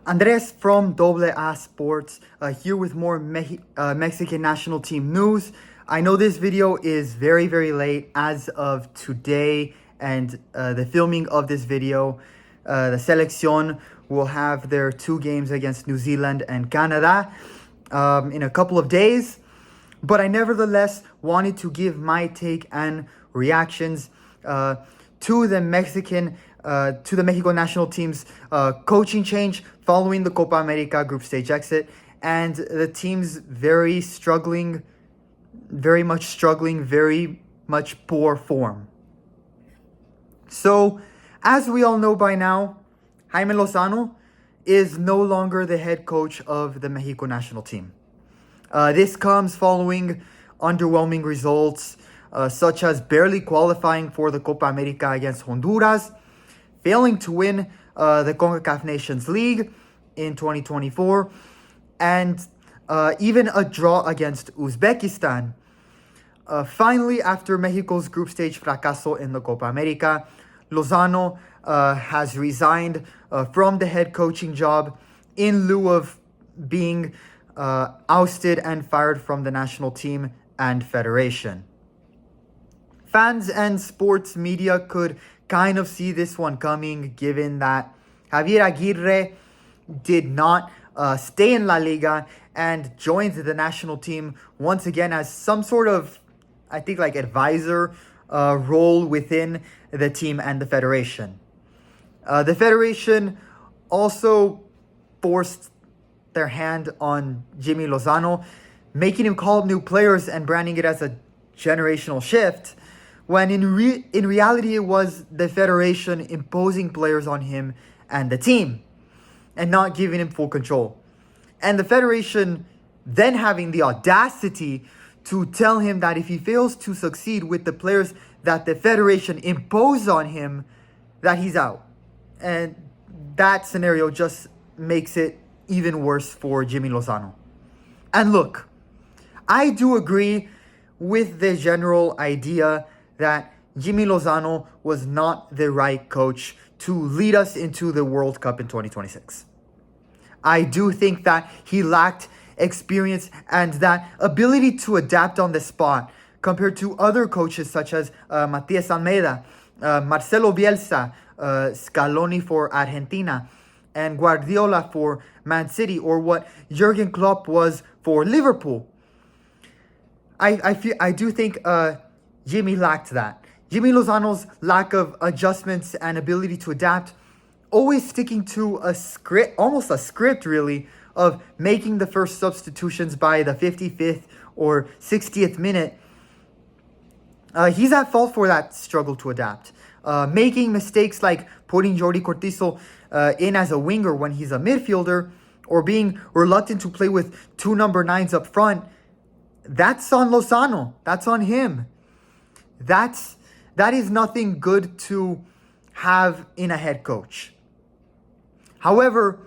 Andres from AA Sports, here with more Mexican national team news. I know this video is very, very late as of today, and the filming of this video, the Selección will have their 2 games against New Zealand and Canada in a couple of days. But I nevertheless wanted to give my take and reactions to the Mexico national team's coaching change following the Copa America group stage exit, and the team's very much poor form. So, as we all know by now, Jaime Lozano is no longer the head coach of the Mexico national team. This comes following underwhelming results, such as barely qualifying for the Copa America against Honduras, failing to win the CONCACAF Nations League in 2024, and even a draw against Uzbekistan. Finally, after Mexico's group stage fracaso in the Copa America, Lozano has resigned from the head coaching job in lieu of being ousted and fired from the national team and federation. Fans and sports media could kind of see this one coming, given that Javier Aguirre did not stay in La Liga and joined the national team once again as some sort of, I think, like advisor role within the team and the federation. The federation also forced their hand on Jaime Lozano, making him call up new players and branding it as a generational shift, when in reality it was the federation imposing players on him and the team and not giving him full control. And the federation then having the audacity to tell him that if he fails to succeed with the players that the federation imposed on him, that he's out. And that scenario just makes it even worse for Jaime Lozano. And look, I do agree with the general idea that Jaime Lozano was not the right coach to lead us into the World Cup in 2026. I do think that he lacked experience and that ability to adapt on the spot compared to other coaches such as Matias Almeida, Marcelo Bielsa, Scaloni for Argentina, and Guardiola for Man City, or what Jurgen Klopp was for Liverpool. I do think Jimmy lacked that. Jaime Lozano's lack of adjustments and ability to adapt, always sticking to a script, almost a script really, of making the first substitutions by the 55th or 60th minute. He's at fault for that struggle to adapt. Making mistakes like putting Jordi Cortizo in as a winger when he's a midfielder, or being reluctant to play with 2 number 9s up front, that's on Lozano. That's on him. That is nothing good to have in a head coach. However,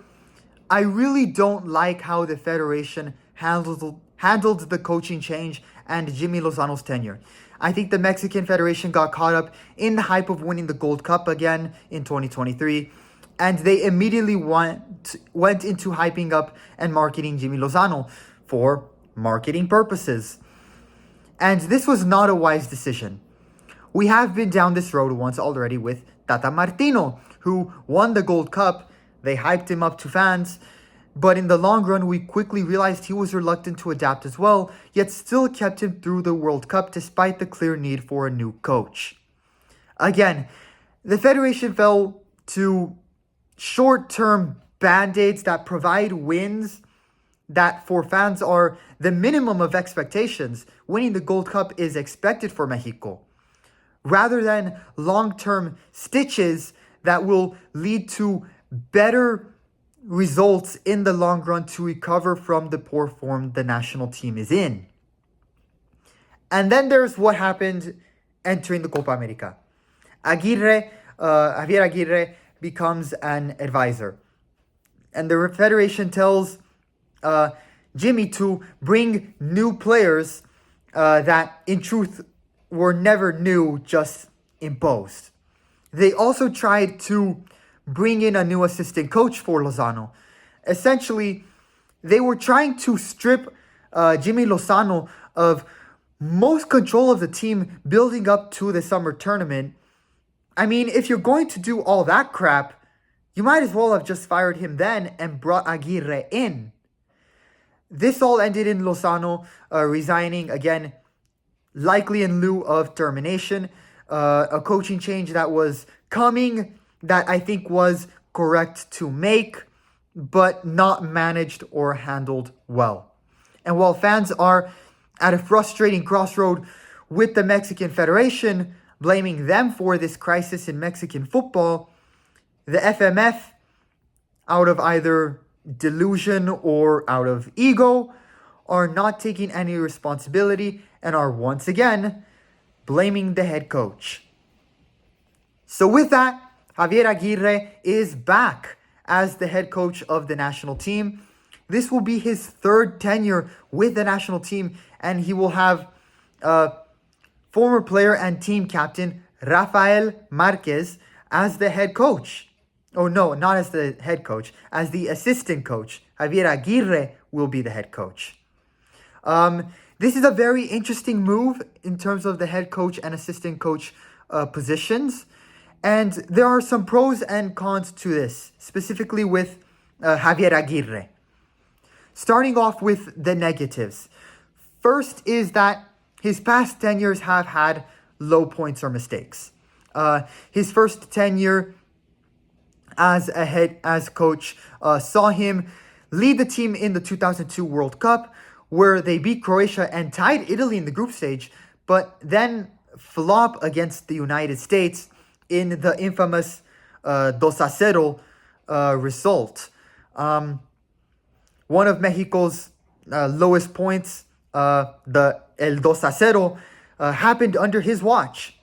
I really don't like how the federation handled the coaching change and Jaime Lozano's tenure. I think the Mexican Federation got caught up in the hype of winning the Gold Cup again in 2023, and they immediately went into hyping up and marketing Jaime Lozano for marketing purposes. And this was not a wise decision. We have been down this road once already with Tata Martino, who won the Gold Cup. They hyped him up to fans, but in the long run, we quickly realized he was reluctant to adapt as well, yet still kept him through the World Cup despite the clear need for a new coach. Again, the federation fell to short-term band-aids that provide wins that for fans are the minimum of expectations. Winning the Gold Cup is expected for Mexico, rather than long-term stitches that will lead to better results in the long run to recover from the poor form the national team is in. And then there's what happened entering the Copa America. Javier Aguirre becomes an advisor. And the federation tells Jimmy to bring new players that in truth were never new, just imposed. They also tried to bring in a new assistant coach for Lozano. Essentially, they were trying to strip Jaime Lozano of most control of the team building up to the summer tournament. I mean, if you're going to do all that crap, you might as well have just fired him then and brought Aguirre in. This all ended in Lozano resigning, again, likely in lieu of termination. A coaching change that was coming, that I think was correct to make, but not managed or handled well. And while fans are at a frustrating crossroad with the Mexican Federation, blaming them for this crisis in Mexican football, the FMF, out of either delusion or out of ego, are not taking any responsibility and are once again blaming the head coach. So with that, Javier Aguirre is back as the head coach of the national team. This will be his third tenure with the national team, and he will have former player and team captain Rafa Marquez as the head coach. Oh no, not as the head coach, as the assistant coach. Javier Aguirre will be the head coach. This is a very interesting move in terms of the head coach and assistant coach positions. And there are some pros and cons to this, specifically with Javier Aguirre. Starting off with the negatives. First is that his past tenures have had low points or mistakes. His first tenure as coach saw him lead the team in the 2002 World Cup, where they beat Croatia and tied Italy in the group stage, but then flop against the United States in the infamous 2-0 result. One of Mexico's lowest points, the El 2-0, happened under his watch.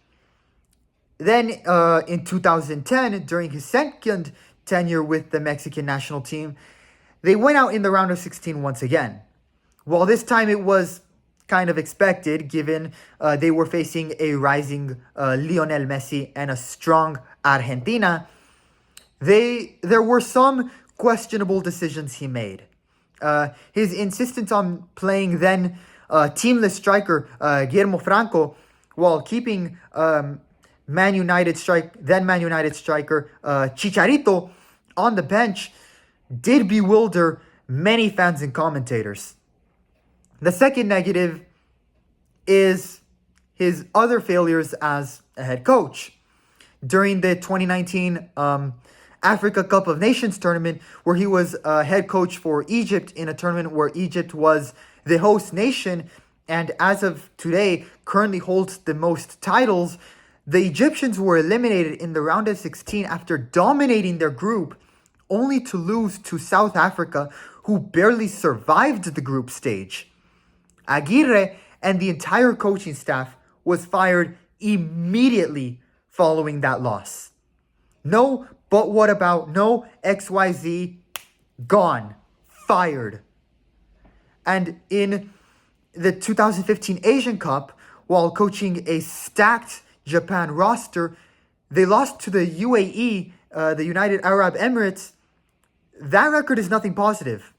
Then in 2010, during his second tenure with the Mexican national team, they went out in the round of 16 once again. Well, this time it was kind of expected, given they were facing a rising Lionel Messi and a strong Argentina. There were some questionable decisions he made. His insistence on playing then teamless striker Guillermo Franco, while keeping Man United striker Chicharito on the bench, did bewilder many fans and commentators. The second negative is his other failures as a head coach. During the 2019 Africa Cup of Nations tournament, where he was head coach for Egypt in a tournament where Egypt was the host nation and as of today currently holds the most titles, the Egyptians were eliminated in the round of 16 after dominating their group, only to lose to South Africa, who barely survived the group stage. Aguirre and the entire coaching staff was fired immediately following that loss. No, but what about? No, XYZ, gone, fired. And in the 2015 Asian Cup, while coaching a stacked Japan roster, they lost to the UAE, the United Arab Emirates. That record is nothing positive.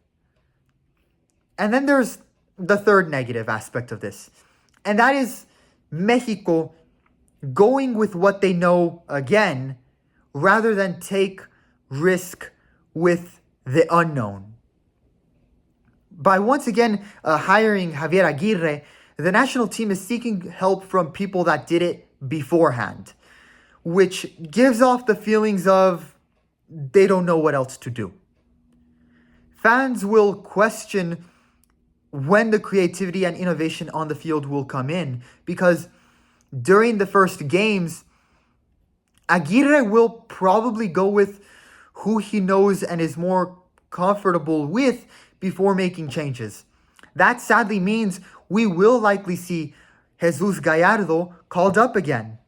And then there's the third negative aspect of this, and that is Mexico going with what they know again, rather than take risk with the unknown. By once again hiring Javier Aguirre, the national team is seeking help from people that did it beforehand, which gives off the feelings of they don't know what else to do. Fans will question when the creativity and innovation on the field will come in, because during the first games, Aguirre will probably go with who he knows and is more comfortable with before making changes. That sadly means we will likely see Jesus Gallardo called up again.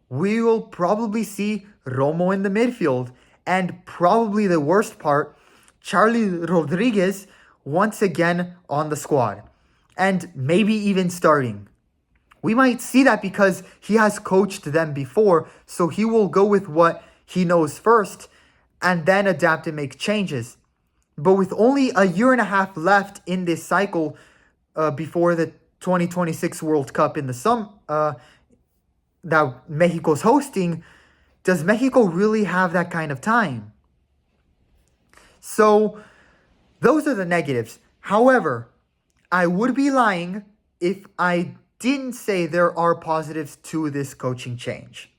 We will probably see Romo in the midfield, and probably the worst part, Charlie Rodriguez once again on the squad, and maybe even starting. We might see that because he has coached them before, so he will go with what he knows first and then adapt and make changes. But with only a year and a half left in this cycle before the 2026 World Cup in the that Mexico's hosting, does Mexico really have that kind of time? So those are the negatives. However, I would be lying if I didn't say there are positives to this coaching change.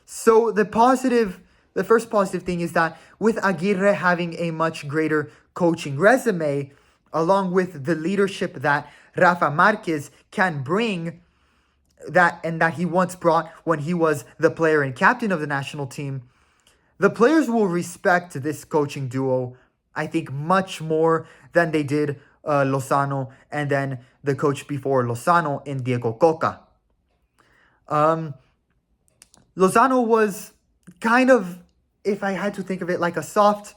So the first positive thing is that with Aguirre having a much greater coaching resume, along with the leadership that Rafa Marquez can bring, that he once brought when he was the player and captain of the national team, the players will respect this coaching duo, I think, much more than they did Lozano and then the coach before Lozano in Diego Coca. Lozano was kind of, if I had to think of it, like a soft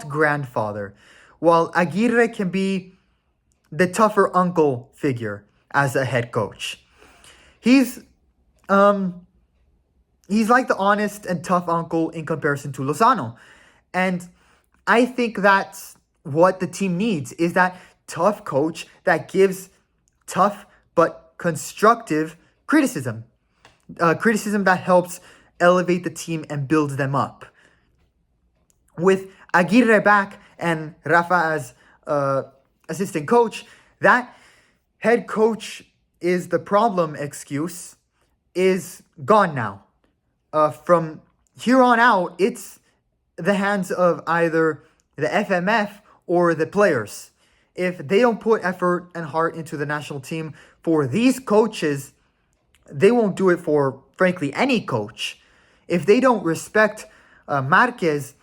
grandfather, while Aguirre can be the tougher uncle figure as a head coach. He's like the honest and tough uncle in comparison to Lozano. And I think that's what the team needs, is that tough coach that gives tough but constructive criticism. Criticism that helps elevate the team and build them up. With Aguirre back and Rafa as assistant coach, that head coach is the problem excuse is gone now. From here on out, it's the hands of either the FMF or the players. If they don't put effort and heart into the national team for these coaches, they won't do it for, frankly, any coach. If they don't respect Marquez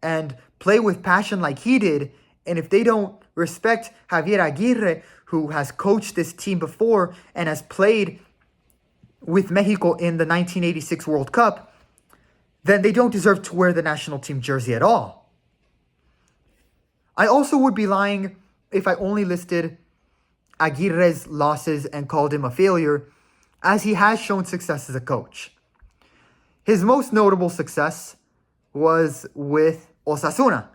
and play with passion like he did, and if they don't respect Javier Aguirre, who has coached this team before and has played with Mexico in the 1986 World Cup, then they don't deserve to wear the national team jersey at all. I also would be lying if I only listed Aguirre's losses and called him a failure, as he has shown success as a coach. His most notable success was with Osasuna,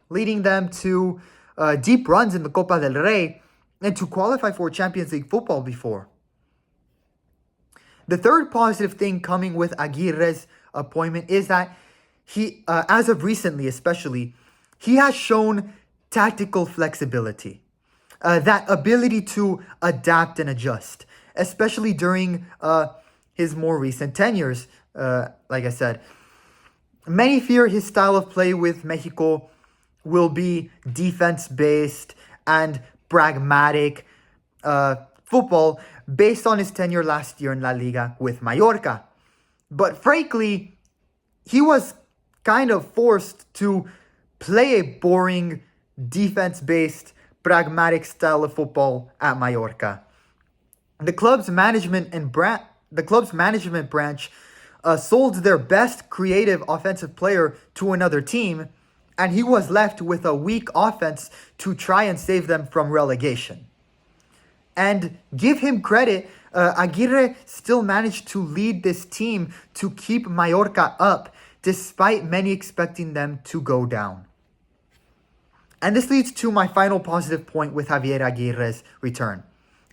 leading them to deep runs in the Copa del Rey and to qualify for Champions League football before. The third positive thing coming with Aguirre's appointment is that he, as of recently especially, he has shown tactical flexibility, that ability to adapt and adjust, especially during his more recent tenures. Like I said, many fear his style of play with Mexico will be defense-based and pragmatic football based on his tenure last year in La Liga with Mallorca. But frankly, he was kind of forced to play a boring, defense-based, pragmatic style of football at Mallorca. The club's management branch sold their best creative offensive player to another team, and he was left with a weak offense to try and save them from relegation. And give him credit, Aguirre still managed to lead this team to keep Mallorca up, despite many expecting them to go down. And this leads to my final positive point with Javier Aguirre's return.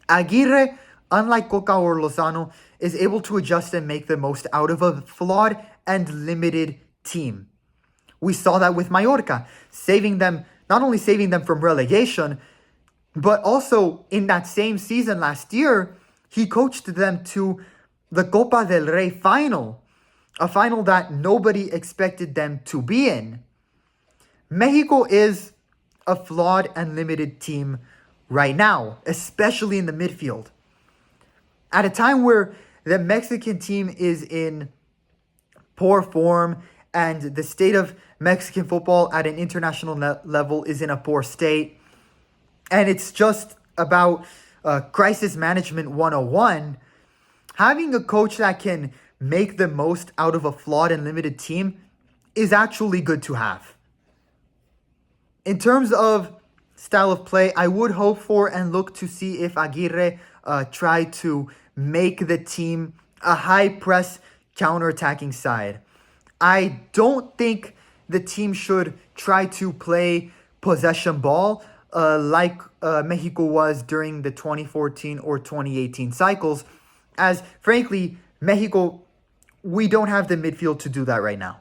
Aguirre, unlike Coca or Lozano, is able to adjust and make the most out of a flawed and limited team. We saw that with Mallorca, not only saving them from relegation, but also in that same season last year, he coached them to the Copa del Rey final, a final that nobody expected them to be in. Mexico is a flawed and limited team right now, especially in the midfield. At a time where the Mexican team is in poor form and the state of Mexican football at an international level is in a poor state, and it's just about crisis management 101, having a coach that can make the most out of a flawed and limited team is actually good to have. In terms of style of play, I would hope for and look to see if Aguirre try to make the team a high press counterattacking side. I don't think the team should try to play possession ball like Mexico was during the 2014 or 2018 cycles, as frankly, Mexico, we don't have the midfield to do that right now.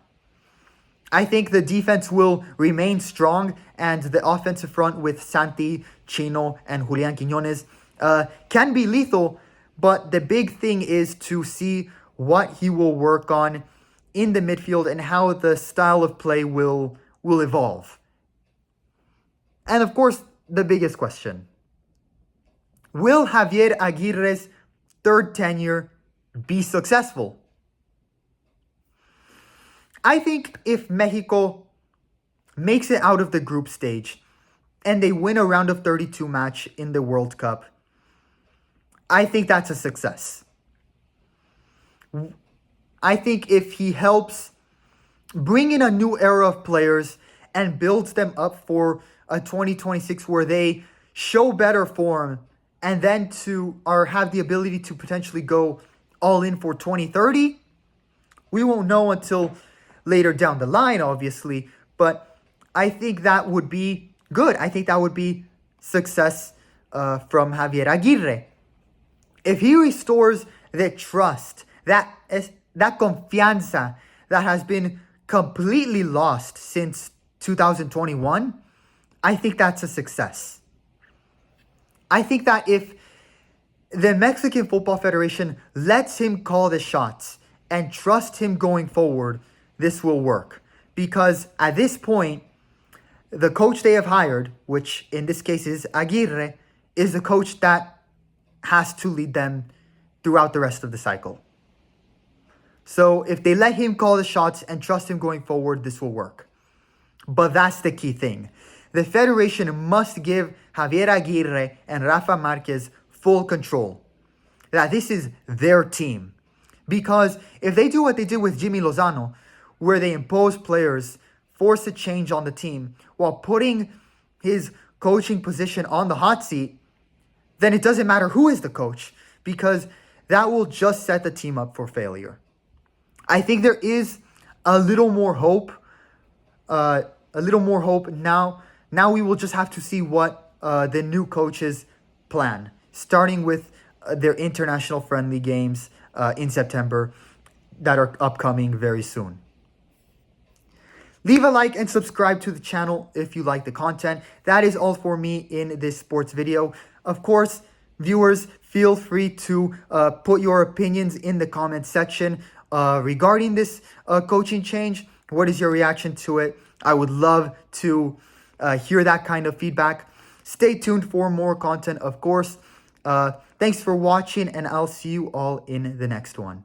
I think the defense will remain strong, and the offensive front with Santi, Chino, and Julian Quiñones can be lethal, but the big thing is to see what he will work on in the midfield and how the style of play will evolve. And of course, the biggest question: will Javier Aguirre's third tenure be successful? I think if Mexico makes it out of the group stage and they win a round of 32 match in the World Cup, I think that's a success. I think if he helps bring in a new era of players and builds them up for a 2026 where they show better form and then have the ability to potentially go all in for 2030, we won't know until later down the line, obviously, but I think that would be good. I think that would be success from Javier Aguirre. If he restores the trust, that confianza that has been completely lost since 2021, I think that's a success. I think that if the Mexican Football Federation lets him call the shots and trust him going forward, this will work. Because at this point, the coach they have hired, which in this case is Aguirre, is the coach that has to lead them throughout the rest of the cycle. So if they let him call the shots and trust him going forward, this will work. But that's the key thing. The federation must give Javier Aguirre and Rafa Marquez full control. That this is their team. Because if they do what they did with Jaime Lozano, where they impose players, force a change on the team, while putting his coaching position on the hot seat, then it doesn't matter who is the coach, because that will just set the team up for failure. I think there is a little more hope. Now. Now we will just have to see what the new coaches plan, starting with their international friendly games in September that are upcoming very soon. Leave a like and subscribe to the channel if you like the content. That is all for me in this sports video. Of course, viewers, feel free to put your opinions in the comment section regarding this coaching change. What is your reaction to it? I would love to hear that kind of feedback. Stay tuned for more content, of course. Thanks for watching, and I'll see you all in the next one.